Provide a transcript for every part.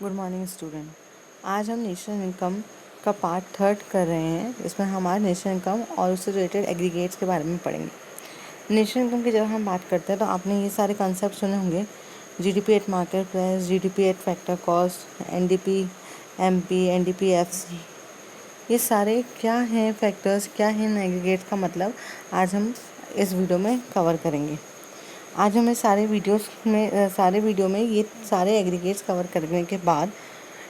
Good morning student. आज हम national income का पार्ट 3 कर रहे हैं। इसमें हमारा नेशनल इनकम और उससे रिलेटेड एग्रीगेट्स के बारे में पढ़ेंगे। नेशनल इनकम की जब हम बात करते हैं तो आपने ये सारे कॉन्सेप्ट सुने होंगे। GDP at market price, GDP at factor cost, NDP MP, NDP FC, ये सारे क्या हैं फैक्टर्स, क्या है इन एग्रीगेट्स का मतलब आज हम इस वीडियो में कवर करेंगे। आज हमें सारे वीडियो में ये सारे एग्रीगेट्स कवर करने के बाद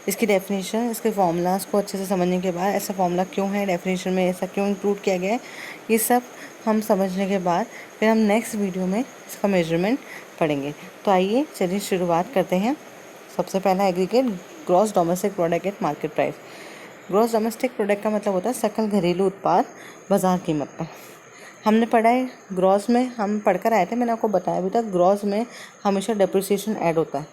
इसकी डेफिनेशन, इसके फॉर्मूलाज को अच्छे से समझने के बाद, ऐसा फॉर्मूला क्यों है, डेफिनेशन में ऐसा क्यों इंक्लूड किया गया है, ये सब हम समझने के बाद फिर हम नेक्स्ट वीडियो में इसका मेजरमेंट पढ़ेंगे। तो आइए चलिए शुरुआत करते हैं। सबसे पहला aggregate, gross domestic product at market price. Gross domestic product का मतलब होता है सकल घरेलू उत्पाद बाजार कीमत पर। हमने पढ़ा है ग्रॉस में, हम पढ़कर आए थे, मैंने आपको बताया भी था ग्रॉस में हमेशा डेप्रिसिएशन ऐड होता है,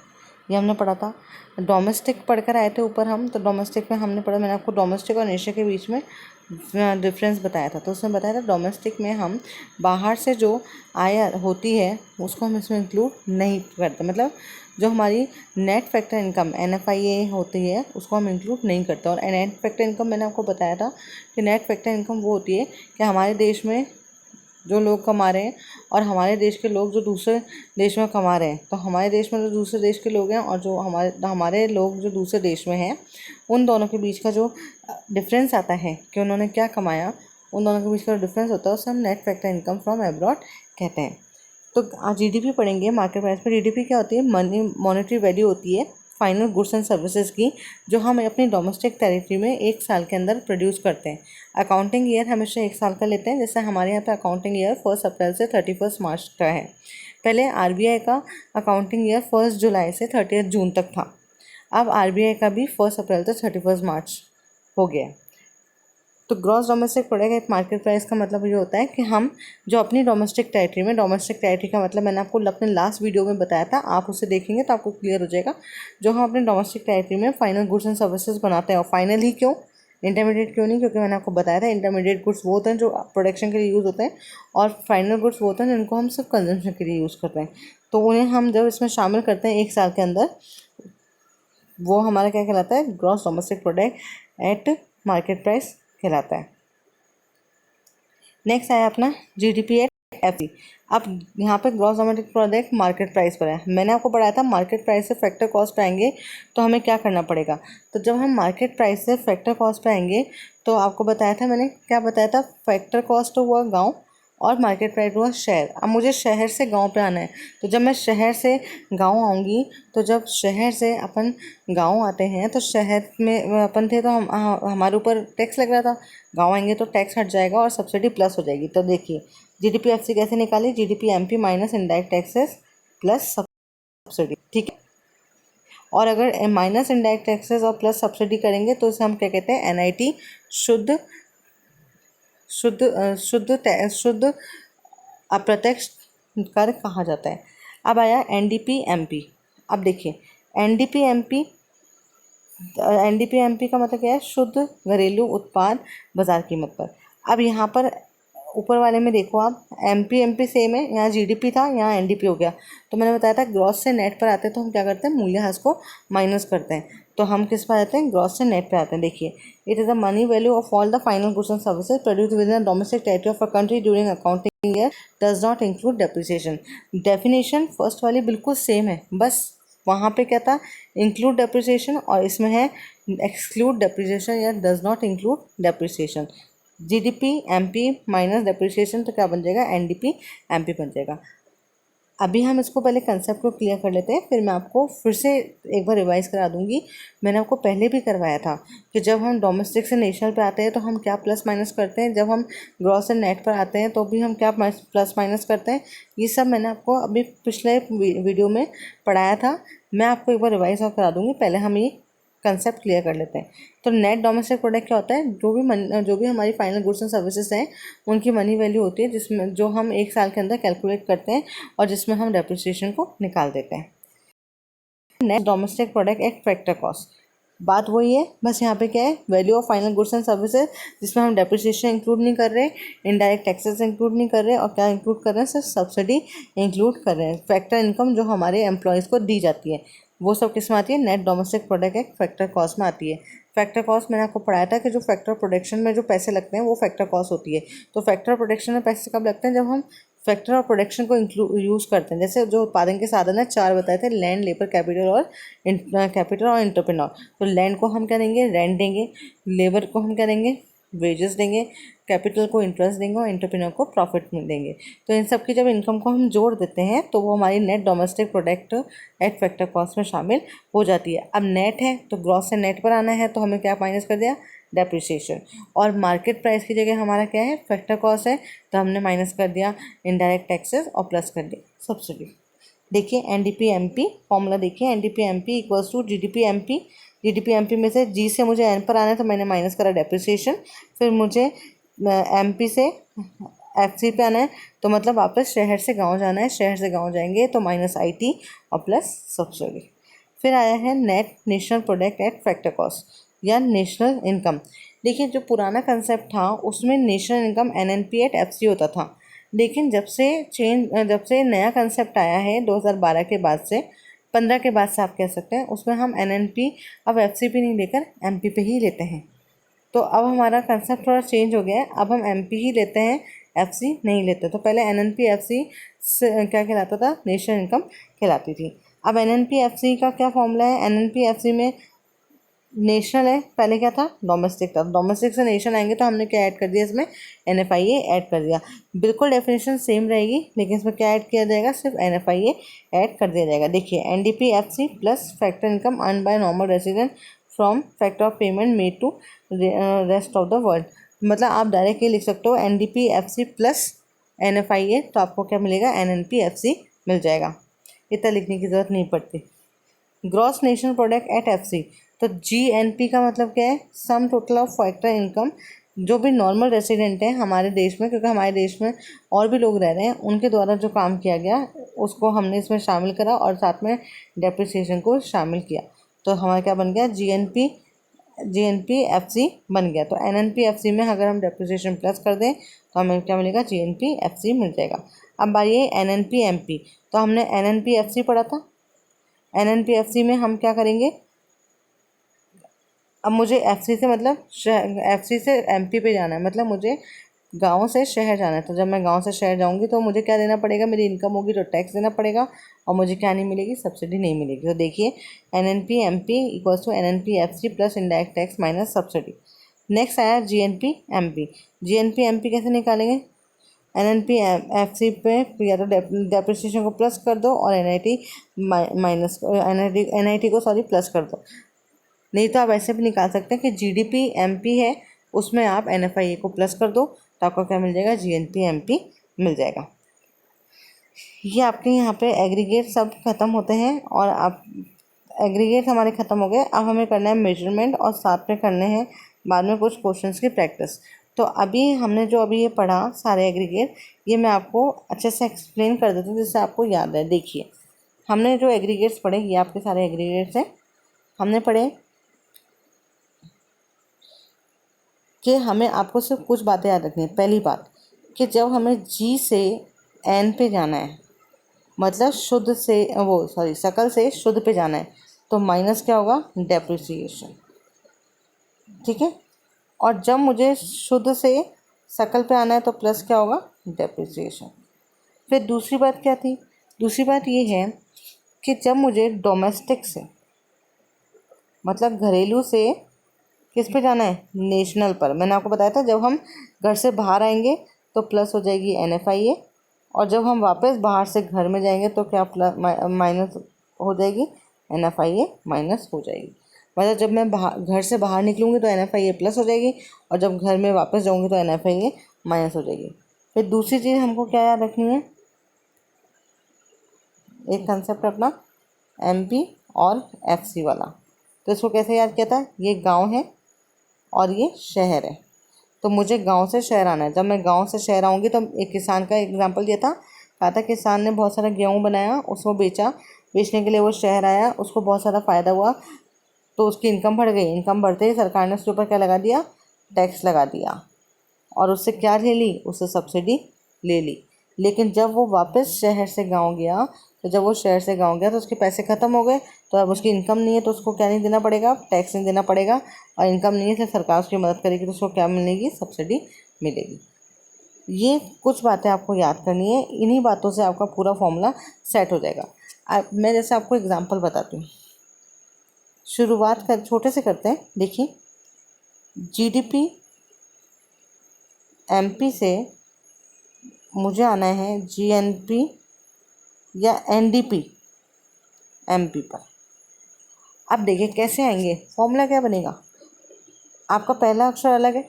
ये हमने पढ़ा था। डोमेस्टिक पढ़कर आए थे ऊपर हम, तो डोमेस्टिक में हमने पढ़ा, मैंने आपको डोमेस्टिक और नेशनल के बीच में डिफरेंस बताया था। तो उसमें बताया था डोमेस्टिक में हम बाहर से जो आय होती है उसको हम इसमें इंक्लूड नहीं करते, मतलब जो हमारी नेट फैक्टर इनकम NFIA होती है उसको हम इंक्लूड नहीं करते। और नेट फैक्टर इनकम मैंने आपको बताया था कि नेट फैक्टर इनकम वो होती है कि हमारे देश में जो लोग कमा रहे हैं और हमारे देश के लोग जो दूसरे देश में कमा रहे हैं, तो हमारे देश में जो दूसरे देश के लोग हैं और जो हमारे लोग जो दूसरे देश में हैं, उन दोनों के बीच का जो डिफरेंस आता है कि उन्होंने क्या कमाया, उन दोनों के बीच का जो डिफरेंस होता है उसे हम net factor income from abroad कहते हैं। तो आज जीडीपी पढ़ेंगे मार्केट प्राइस पर। जीडीपी क्या होती है? मनी, मॉनेटरी वैल्यू होती है फाइनल गुड्स एंड सर्विसेज की, जो हम अपनी डोमेस्टिक टेरिटरी में एक साल के अंदर प्रोड्यूस करते हैं। अकाउंटिंग ईयर हमेशा एक साल का लेते हैं, जैसे हमारे यहाँ पे अकाउंटिंग ईयर 1 अप्रैल से 31 मार्च का है। पहले आरबीआई का अकाउंटिंग ईयर 1 जुलाई से 30 जून तक था। अब आरबीआई का भी 1 अप्रैल से 31 मार्च हो गया है। तो gross domestic product at market price का मतलब ये होता है कि हम जो अपनी डोमेस्टिक टेरिटरी में, डोमेस्टिक टेरिटरी का मतलब मैंने आपको अपने लास्ट वीडियो में बताया था, आप उसे देखेंगे तो आपको क्लियर हो जाएगा। जो हम अपने डोमेस्टिक टेरिटरी में फाइनल गुड्स एंड सर्विसेज बनाते हैं, और फाइनल ही क्यों, इंटरमीडिएट क्यों नहीं, क्योंकि मैंने आपको बताया था इंटरमीडिएट गुड्स वो होते हैं जो प्रोडक्शन के लिए यूज़ होते हैं, और फाइनल गुड्स वो होते हैं जिनको हम सिर्फ कंजम्पशन के लिए यूज़ करते हैं। तो उन्हें हम जब इसमें शामिल करते हैं एक साल के अंदर, वो हमारा क्या कहलाता है? Gross domestic product at market price कहलाता है। नेक्स्ट आया अपना जीडीपी एट एफसी। अब यहाँ पे gross domestic product market price पर है। मैंने आपको बताया था मार्केट प्राइस से फैक्टर कॉस्ट पे आएंगे तो हमें क्या करना पड़ेगा। तो जब हम मार्केट प्राइस से फैक्टर कॉस्ट पे आएंगे तो आपको बताया था, मैंने क्या बताया था, फैक्टर कॉस्ट तो हुआ गाँव और मार्केट प्राइस हुआ शहर। अब मुझे शहर से गांव पे आना है, तो जब मैं शहर से गांव आऊँगी, तो जब शहर से अपन गांव आते हैं तो शहर में अपन थे तो हमारे ऊपर टैक्स लग रहा था। गांव आएंगे तो टैक्स हट जाएगा और सब्सिडी प्लस हो जाएगी। तो देखिए जीडीपी एफसी कैसे निकाली, GDP MP minus indirect taxes plus subsidy, ठीक है। और अगर माइनस इनडायरेक्ट टैक्सेस और प्लस सब्सिडी करेंगे तो इसे हम क्या कहते हैं? एनआईटी, शुद्ध शुद्ध शुद्ध अप्रत्यक्ष कर कहा जाता है। अब आया एनडीपी एमपी। अब देखिए एनडीपी एमपी, का मतलब क्या है? शुद्ध घरेलू उत्पाद बाजार कीमत पर। अब यहाँ पर ऊपर वाले में देखो आप, एमपी सेम है, यहाँ जीडीपी था, यहाँ एनडीपी हो गया। तो मैंने बताया था ग्रॉस से नेट पर आते हैं तो हम क्या करते हैं? मूल्यह्रास को माइनस करते हैं, तो हम किस पर आते हैं? ग्रॉस से नेट पे आते हैं। देखिए, it is the money value of all the final goods and services produced with in the domestic territory of a country during accounting year does not include depreciation. Definition first वाली बिल्कुल same है, बस वहाँ पे क्या था? Include depreciation, और इसमें है एक्सक्लूड डेप्रिसिएशन या does not include depreciation. GDP MP minus depreciation तो क्या बन जाएगा? एनडीपी एमपी बन जाएगा। अभी हम इसको पहले कंसेप्ट को क्लियर कर लेते हैं, फिर मैं आपको फिर से एक बार रिवाइज करा दूंगी। मैंने आपको पहले भी करवाया था कि जब हम डोमेस्टिक से नेशनल पे आते हैं तो हम क्या प्लस माइनस करते हैं, जब हम ग्रॉस एंड नेट पर आते हैं तो भी हम क्या प्लस माइनस करते हैं। ये सब मैंने आपको अभी पिछले वीडियो में पढ़ाया था, मैं आपको एक बार रिवाइज और करा दूंगी। पहले हम ये कंसेप्ट क्लियर कर लेते हैं। तो नेट डोमेस्टिक प्रोडक्ट क्या होता है? जो भी हमारी फाइनल गुड्स एंड सर्विसेज हैं उनकी मनी वैल्यू होती है, जिसमें जो हम एक साल के अंदर कैलकुलेट करते हैं और जिसमें हम डेप्रिसिएशन को निकाल देते हैं। Net domestic product at factor cost, बात वही है, बस यहाँ पे क्या है? Value of final goods and services, जिसमें हम डेप्रिसिएशन इंक्लूड नहीं कर रहे, इनडायरेक्ट टैक्सेस इंक्लूड नहीं कर रहे, और क्या इंक्लूड कर रहे हैं? सिर्फ सब्सिडी इंक्लूड कर रहे हैं। फैक्टर इनकम जो हमारे एम्प्लॉयज़ को दी जाती है, वो सब किस में आती है, नेट डोमेस्टिक प्रोडक्ट एक फैक्टर कॉस्ट में आती है। फैक्टर कॉस्ट मैंने आपको पढ़ाया था कि जो फैक्टर प्रोडक्शन में जो पैसे लगते हैं वो फैक्टर कॉस्ट होती है। तो फैक्टर प्रोडक्शन में पैसे कब लगते हैं, जब हम फैक्टर और प्रोडक्शन को यूज़ करते हैं। जैसे जो उत्पादन के साधन है 4 बताए थे, लैंड, लेबर, कैपिटल और एंटरप्रेन्योर। तो लैंड को हम क्या देंगे, रेंट देंगे, लेबर को हम क्या देंगे, वेजेस देंगे, कैपिटल को इंटरेस्ट देंगे और एंटरप्रेन्योर को प्रॉफिट देंगे। तो इन सब की जब इनकम को हम जोड़ देते हैं तो वो हमारी net domestic product at factor cost में शामिल हो जाती है। अब नेट है तो ग्रॉस से नेट पर आना है, तो हमें क्या माइनस कर दिया, डेप्रिसिएशन। और मार्केट प्राइस की जगह हमारा क्या है, फैक्टर कॉस्ट है, तो हमने माइनस कर दिया इनडायरेक्ट टैक्सेस और प्लस कर दिया सब्सिडी। देखिए NDP-MP फॉर्मूला देखिए, NDP-MP equals to GDP-MP। GDP-MP में से G से मुझे N पर आना है तो मैंने माइनस करा डेप्रिसिएशन, फिर मुझे MP से FC पे आना है तो मतलब वापस शहर से गांव जाना है, शहर से गांव जाएंगे तो माइनस IT और प्लस सब्सिडी। फिर आया है net national product at factor cost या नेशनल इनकम। देखिए जो पुराना कंसेप्ट था उसमें national income NNP at FC होता था, लेकिन जब से नया कंसेप्ट आया है 2012 के बाद से, 15 के बाद से आप कह सकते हैं, उसमें हम NNP अब FCP नहीं लेकर MP पे ही लेते हैं। तो अब हमारा कंसेप्ट थोड़ा चेंज हो गया है, अब हम MP ही लेते हैं, FC नहीं लेते। तो पहले NNP FC से क्या कहलाता था, नेशनल इनकम कहलाती थी। अब NNP FC का क्या फॉर्मूला है, NNP FC में नेशनल है, पहले क्या था, डोमेस्टिक था, डोमेस्टिक से नेशनल आएंगे तो हमने क्या ऐड कर दिया इसमें, NFIA ऐड कर दिया। बिल्कुल डेफिनेशन सेम रहेगी लेकिन इसमें क्या ऐड किया जाएगा, सिर्फ NFIA ऐड कर दिया जाएगा। देखिए NDP-FC plus factor income earn by normal resident from factor of payment made to rest of the world. मतलब आप डायरेक्ट ये लिख सकते हो NDP-FC प्लस NFIA, तो आपको क्या मिलेगा, NNP-FC मिल जाएगा। इतना लिखने की ज़रूरत नहीं पड़ती। Gross national product eight FC, तो GNP का मतलब क्या है, sum total of factor income. जो भी नॉर्मल रेसिडेंट हैं हमारे देश में, क्योंकि हमारे देश में और भी लोग रह रहे हैं, उनके द्वारा जो काम किया गया उसको हमने इसमें शामिल करा और साथ में डेप्रिसिएशन को शामिल किया, तो हमारा क्या बन गया, GNP-FC बन गया। तो NNP-FC में अगर हम डेप्रिसिएशन प्लस कर दें तो हमें क्या मिलेगा, GNP-FC मिल जाएगा। अब आइए NNP-MP, तो हमने NNP-FC पढ़ा था, NNP-FC में हम क्या करेंगे, अब मुझे FC से मतलब FC से MP पे जाना है, मतलब मुझे गांव से शहर जाना है। तो जब मैं गांव से शहर जाऊंगी तो मुझे क्या देना पड़ेगा, मेरी इनकम होगी तो टैक्स देना पड़ेगा और मुझे क्या नहीं मिलेगी, सब्सिडी नहीं मिलेगी। तो देखिए NNP-MP equals to NNP-FC plus indirect tax minus subsidy. Next आया GNP-MP। GNP-MP कैसे निकालेंगे, NNP-FC पे या तो डेप्रिसिएशन को प्लस कर दो और NIT को प्लस कर दो। नहीं तो आप ऐसे भी निकाल सकते हैं कि GDP-MP है उसमें आप NFIA को प्लस कर दो तो आपको क्या मिल जाएगा, GNP-MP मिल जाएगा। ये आपके यहाँ पे एग्रीगेट सब खत्म होते हैं और आप एग्रीगेट हमारे ख़त्म हो गए। अब हमें करना है मेजरमेंट और साथ में करने हैं बाद में कुछ क्वेश्चंस की प्रैक्टिस। तो अभी हमने जो अभी ये पढ़ा सारे एग्रीगेट, ये मैं आपको अच्छे से एक्सप्लेन कर देती हूँ जिससे आपको याद है। देखिए हमने जो एग्रीगेट्स पढ़े, ये आपके सारे एग्रीगेट्स हैं। हमने पढ़े कि हमें आपको सिर्फ कुछ बातें याद रखनी है। पहली बात कि जब हमें G से N पे जाना है, मतलब शुद्ध से सकल से शुद्ध पे जाना है, तो माइनस क्या होगा, डेप्रिसिएशन, ठीक है। और जब मुझे शुद्ध से सकल पे आना है तो प्लस क्या होगा, डेप्रिसिएशन। फिर दूसरी बात क्या थी, दूसरी बात ये है कि जब मुझे डोमेस्टिक से मतलब घरेलू से किस पे जाना है, नेशनल पर, मैंने आपको बताया था जब हम घर से बाहर आएंगे तो प्लस हो जाएगी NFIA, और जब हम वापस बाहर से घर में जाएंगे तो क्या प्लस माइनस हो जाएगी, NFIA माइनस हो जाएगी। मतलब जब मैं घर से बाहर निकलूँगी तो NFIA प्लस हो जाएगी और जब घर में वापस जाऊँगी तो NFIA माइनस हो जाएगी। फिर दूसरी चीज़ हमको क्या याद रखनी है, एक कंसेप्ट अपना MP और FC वाला। तो इसको कैसे याद किया था, ये गांव है और ये शहर है, तो मुझे गांव से शहर आना है। जब मैं गांव से शहर आऊँगी तो एक किसान का एग्जांपल दिया था, कहा था किसान ने बहुत सारा गेहूँ बनाया, उसको बेचा, बेचने के लिए वो शहर आया, उसको बहुत सारा फ़ायदा हुआ तो उसकी इनकम बढ़ गई। इनकम बढ़ते ही सरकार ने उसके ऊपर क्या लगा दिया, टैक्स लगा दिया, और उससे क्या ले ली, उससे सब्सिडी ले ली। लेकिन जब वो वापस शहर से गांव गया तो जब वो शहर से गाँव गया तो उसके पैसे ख़त्म हो गए, तो अब उसकी इनकम नहीं है तो उसको क्या नहीं देना पड़ेगा, टैक्स नहीं देना पड़ेगा। और इनकम नहीं है तो सरकार उसकी मदद करेगी तो उसको क्या मिलेगी, सब्सिडी मिलेगी। ये कुछ बातें आपको याद करनी है, इन्हीं बातों से आपका पूरा फॉर्मूला सेट हो जाएगा। मैं जैसे आपको एग्जांपल बताती हूँ, शुरुआत कर छोटे से करते हैं। देखिए, जीडीपी एमपी से मुझे आना है जीएनपी या एनडीपी एमपी पर। अब देखिए कैसे आएंगे, फॉर्मूला क्या बनेगा। आपका पहला अक्षर अलग है,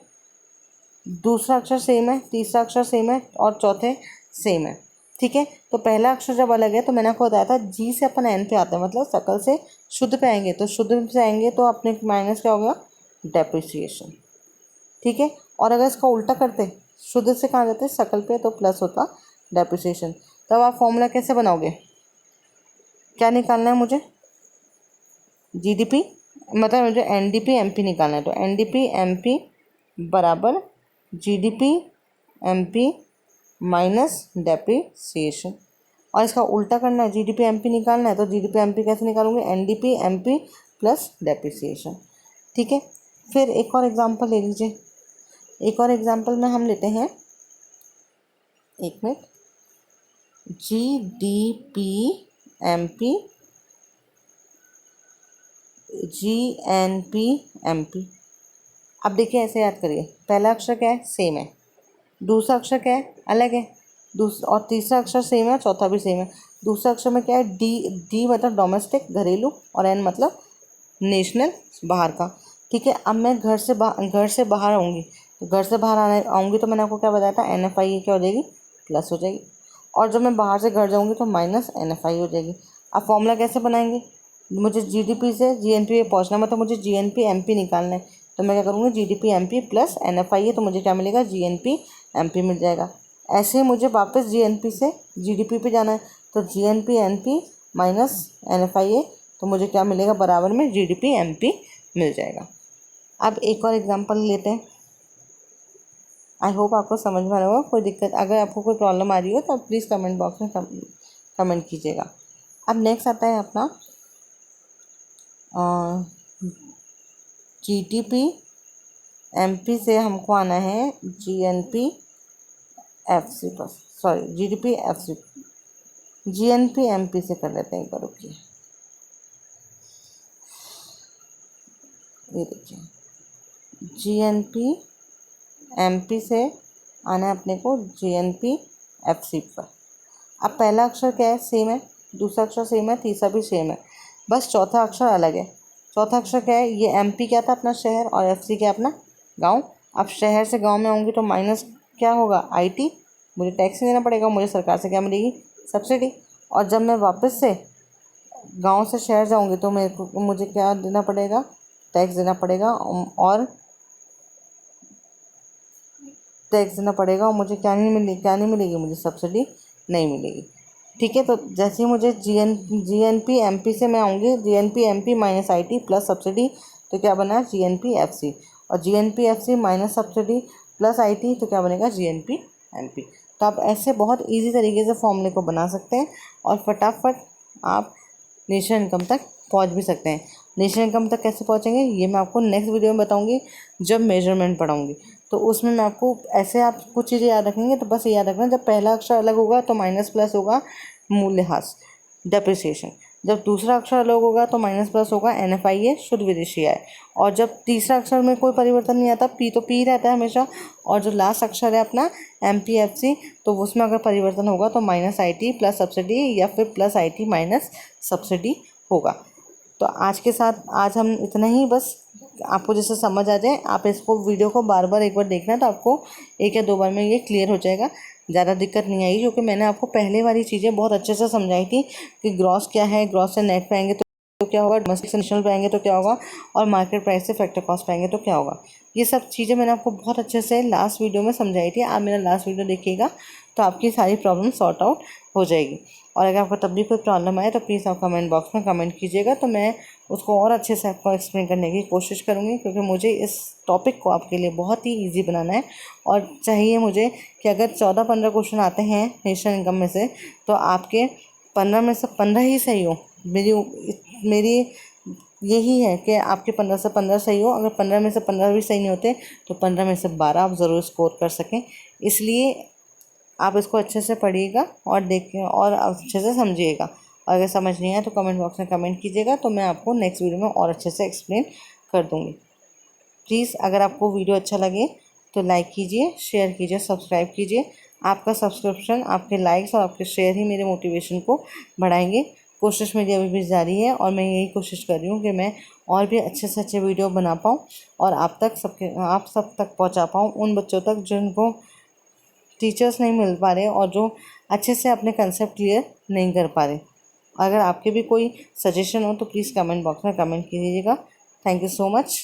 दूसरा अक्षर सेम है, तीसरा अक्षर सेम है और चौथे सेम है। ठीक है, तो पहला अक्षर जब अलग है तो मैंने आपको बताया था जी से अपन एन पे आते हैं, मतलब सकल से शुद्ध पे आएंगे। तो शुद्ध से आएंगे तो अपने माइनस क्या हो गया, डेप्रिसिएशन। ठीक है, और अगर इसका उल्टा करते, शुद्ध से कहाँ जाते, सकल पे, तो प्लस होता डेप्रिसिएशन। तब आप फॉर्मूला कैसे बनाओगे, क्या निकालना है मुझे, जीडीपी, मतलब मुझे एनडीपी एमपी निकालना है। तो एनडीपी एमपी बराबर जीडीपी एमपी माइनस डेप्रिसिएशन। और इसका उल्टा करना है, जीडीपी एमपी निकालना है, तो जीडीपी एमपी कैसे निकालूंगे, एनडीपी एमपी प्लस डेप्रिसिएशन। ठीक है, फिर एक और एग्जांपल ले लीजिए। एक और एग्जांपल में हम लेते हैं, एक minute, GDP MP GNP MP. अब देखिए ऐसे याद करिए, पहला अक्षर क्या है, सेम है, दूसरा अक्षर क्या है, अलग है, और तीसरा अक्षर सेम है, चौथा भी सेम है। दूसरा अक्षर में क्या है, डी मतलब डोमेस्टिक, घरेलू, और एन मतलब नेशनल, बाहर का। ठीक है, अब मैं घर से बाहर आऊँगी, तो घर से बाहर आऊँगी तो मैंने आपको क्या बताया था, NFI क्या हो जाएगी, प्लस हो जाएगी। और जब मैं बाहर से घर जाऊँगी तो माइनस NFI हो जाएगी। अब फॉर्मूला कैसे बनाएंगे, मुझे जीडीपी से जीएनपी पे पहुँचना, मतलब मुझे जीएनपी एमपी निकालना है। तो मैं क्या करूँगी, जीडीपी एमपी प्लस NFI है, तो मुझे क्या मिलेगा, जीएनपी एमपी मिल जाएगा। ऐसे ही मुझे वापस जीएनपी से जीडीपी पे जाना है, तो जीएनपी एनपी माइनस NFI है, तो मुझे क्या मिलेगा, बराबर में जीडीपी एमपी मिल जाएगा। अब एक और एग्जांपल लेते हैं। आई होप आपको समझ में आ रहा होगा। कोई दिक्कत, अगर आपको कोई प्रॉब्लम आ रही हो तो प्लीज़ कमेंट बॉक्स में कमेंट कीजिएगा। अब नेक्स्ट आता है अपना जीडीपी एमपी से हमको आना है जीएनपी एफसी पर, sorry GDP FC, GNP MP से कर लेते हैं एक बार, रुकिए। ये देखिए, जीएनपी एमपी से आना है अपने को जीएनपी एफसी पर। अब पहला अक्षर क्या है, सेम है, दूसरा अक्षर सेम है, तीसरा भी सेम है, बस चौथा अक्षर अलग है। चौथा अक्षर क्या है, ये एमपी क्या था, अपना शहर, और एफसी क्या, अपना गांव। अब शहर से गांव में आऊँगी तो माइनस क्या होगा, आईटी, मुझे टैक्स देना पड़ेगा, मुझे सरकार से क्या मिलेगी, सब्सिडी। और जब मैं वापस से गांव से शहर जाऊँगी तो मुझे क्या देना पड़ेगा, टैक्स देना पड़ेगा, और टैक्स देना पड़ेगा, और मुझे क्या नहीं मिलेगी, मुझे सब्सिडी नहीं मिलेगी। ठीक है, तो जैसे ही मुझे जीएनपी एमपी से मैं आऊँगी, GNP MP minus IT plus subsidy, तो क्या बना, जीएनपी एफसी, और GNP FC minus subsidy plus IT, तो क्या बनेगा, जीएनपी एमपी। तो आप ऐसे बहुत इजी तरीके से फॉर्मूले को बना सकते हैं और फटाफट आप नेशनल इनकम तक पहुंच भी सकते हैं। नेशनल इनकम तक कैसे पहुंचेंगे, ये मैं आपको नेक्स्ट वीडियो में बताऊंगी जब मेजरमेंट पढ़ाऊंगी। तो उसमें मैं आपको ऐसे, आप कुछ चीज़ें याद रखेंगे, तो बस याद रखना, जब पहला अक्षर अलग होगा तो माइनस प्लस होगा मूल्यह्रास, डेप्रिसिएशन। जब दूसरा अक्षर अलग होगा तो माइनस प्लस होगा NFI है, शुद्ध विदेशी आय। और जब तीसरा अक्षर में कोई परिवर्तन नहीं आता, पी तो पी रहता है हमेशा, और जो लास्ट अक्षर है अपना MPFC, तो उसमें अगर परिवर्तन होगा तो माइनस IT प्लस सब्सिडी, या फिर प्लस IT माइनस सब्सिडी होगा। तो आज हम इतना ही, बस आपको जैसे समझ आ जाए, आप इसको वीडियो को बार बार एक बार देखना, तो आपको एक या दो बार में ये क्लियर हो जाएगा, ज़्यादा दिक्कत नहीं आएगी, क्योंकि मैंने आपको पहले वाली चीज़ें बहुत अच्छे से समझाई थी कि ग्रॉस क्या है, ग्रॉस से नेट पे आएंगे तो क्या होगा, डोमेस्टिक से नेशनल पे आएंगे तो क्या होगा, और मार्केट प्राइस से फैक्टर कॉस्ट पे आएंगे तो क्या होगा। ये सब चीज़ें मैंने आपको बहुत अच्छे से लास्ट वीडियो में समझाई थी। आप मेरा लास्ट वीडियो देखिएगा तो आपकी सारी प्रॉब्लम सॉर्ट आउट हो जाएगी। और अगर आपको तब भी कोई प्रॉब्लम आए तो प्लीज़ आप कमेंट बॉक्स में कमेंट कीजिएगा, तो मैं उसको और अच्छे से आपको एक्सप्लेन करने की कोशिश करूँगी, क्योंकि मुझे इस टॉपिक को आपके लिए बहुत ही ईजी बनाना है। और चाहिए मुझे कि अगर 14-15 क्वेश्चन आते हैं नेशनल इनकम में से, तो आपके 15 में से 15 ही सही हो। मेरी मेरी यही है कि आपके 15 से 15 सही हो। अगर 15 में से 15 भी सही नहीं होते तो 15 में से 12 आप ज़रूर स्कोर कर सकें। इसलिए आप इसको अच्छे से पढ़िएगा और देखें और अच्छे से समझिएगा। और अगर समझ नहीं आया तो कमेंट बॉक्स में कमेंट कीजिएगा, तो मैं आपको नेक्स्ट वीडियो में और अच्छे से एक्सप्लेन कर दूँगी। प्लीज़ अगर आपको वीडियो अच्छा लगे तो लाइक कीजिए, शेयर कीजिए, सब्सक्राइब कीजिए। आपका सब्सक्रिप्शन, आपके लाइक्स और आपके शेयर ही मेरे मोटिवेशन को बढ़ाएंगे। कोशिश मेरी अभी भी जारी है और मैं यही कोशिश कर रही हूँ कि मैं और भी अच्छे से अच्छे वीडियो बना पाऊँ और आप सब तक पहुँचा पाऊँ, उन बच्चों तक जिनको टीचर्स नहीं मिल पा रहे और जो अच्छे से अपने कंसेप्ट क्लियर नहीं कर पा रहे। अगर आपके भी कोई सजेशन हो तो प्लीज़ कमेंट बॉक्स में कमेंट कीजिएगा। Thank you so much.